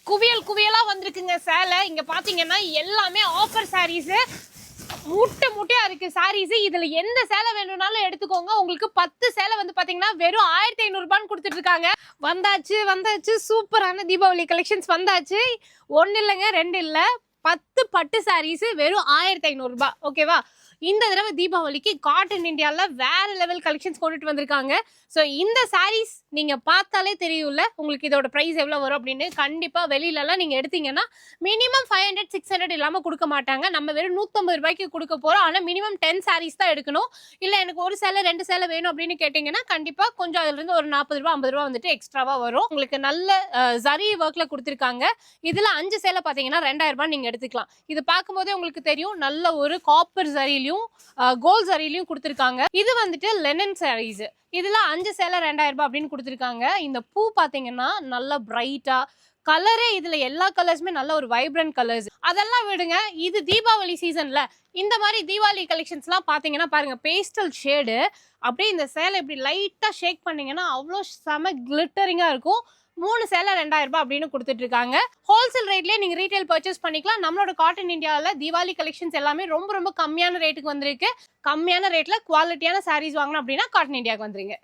குவியல் குவியலா வந்திருக்குங்க சேலை. இங்க பாத்தீங்கன்னா எல்லாமே ஆஃபர் சாரீஸ், மூட்டை மூட்டையா இருக்கு சாரீஸ். இதுல எந்த சேலை வேணும்னாலும் எடுத்துக்கோங்க. உங்களுக்கு 10 சேலை வந்து பாத்தீங்கன்னா வெறும் 1500 ரூபான்னு கொடுத்துட்டு இருக்காங்க. வந்தாச்சு சூப்பரான தீபாவளி கலெக்ஷன்ஸ் வந்தாச்சு. ஒன்னு இல்லைங்க, 2 இல்ல, 10 பட்டு சாரீஸ் வெறும் 1500 ரூபாய். ஓகேவா? இந்த தடவை தீபாவளிக்கு காட்டன் இந்தியால வேற லெவல் கலெக்ஷன்ஸ் கொண்டுட்டு வந்திருக்காங்க. ஸோ இந்த சாரீஸ் நீங்க பார்த்தாலே தெரியும்ல உங்களுக்கு இதோட பிரைஸ் எவ்வளவு வரும் அப்படின்னு. கண்டிப்பா வெளியில எல்லாம் நீங்க எடுத்தீங்கன்னா மினிமம் 500 600 இல்லாம கொடுக்க மாட்டாங்க. நம்ம வெறும் 150 ரூபாய்க்கு கொடுக்க போறோம். ஆனா மினிமம் 10 சாரீஸ் தான் எடுக்கணும். இல்ல எனக்கு ஒரு சேலை 2 சேலை வேணும் அப்படின்னு கேட்டீங்கன்னா கண்டிப்பா கொஞ்சம் அதுல இருந்து ஒரு 40 ரூபாய் 50 ரூபாய் வந்துட்டு எக்ஸ்ட்ராவா வரும். உங்களுக்கு நல்ல ஜரி ஒர்க்ல கொடுத்திருக்காங்க. இதுல 5 சேலை பாத்தீங்கன்னா 2000 ரூபாய் நீங்க எடுத்துக்கலாம். இது பார்க்கும்போதே உங்களுக்கு தெரியும் நல்ல ஒரு காப்பர் ஜரியிலும் கோல்ட் ஜரியிலும் கொடுத்திருக்காங்க. இது வந்துட்டு லெனன் சாரீஸ். இதுல 5 சேலை 2000 ரூபாய் அப்படின்னு கொடுத்திருக்காங்க. இந்த பூ பாத்தீங்கன்னா நல்லா பிரைட்டா கலரே, இதுல எல்லா கலர்ஸுமே நல்ல ஒரு வைப்ரண்ட் கலர்ஸ். அதெல்லாம் விடுங்க, இது தீபாவளி சீசன்ல இந்த மாதிரி தீபாவளி கலெக்ஷன்ஸ் எல்லாம் பாத்தீங்கன்னா பாருங்க, பேஸ்டல் ஷேடு அப்படியே இந்த சேலை இப்படி லைட்டா ஷேக் பண்ணீங்கன்னா அவ்வளோ செம கிளிட்டரிங்கா இருக்கும். 3 சேலை 2000 ரூபாய் அப்படின்னு கொடுத்துட்டு இருக்காங்க. ஹோல்சேல் ரேட்லயே நீங்க ரீட்டைல் பர்ச்சேஸ் பண்ணிக்கலாம். நம்மளோட காட்டன் இந்தியாவில தீபாவளி கலெக்ஷன்ஸ் எல்லாமே ரொம்ப ரொம்ப கம்மியான ரேட்டுக்கு வந்திருக்கு. கம்மியான ரேட்ல குவாலிட்டியான சாரீஸ் வாங்கணும் அப்படின்னா காட்டன் இந்தியாவுக்கு வந்துருங்க.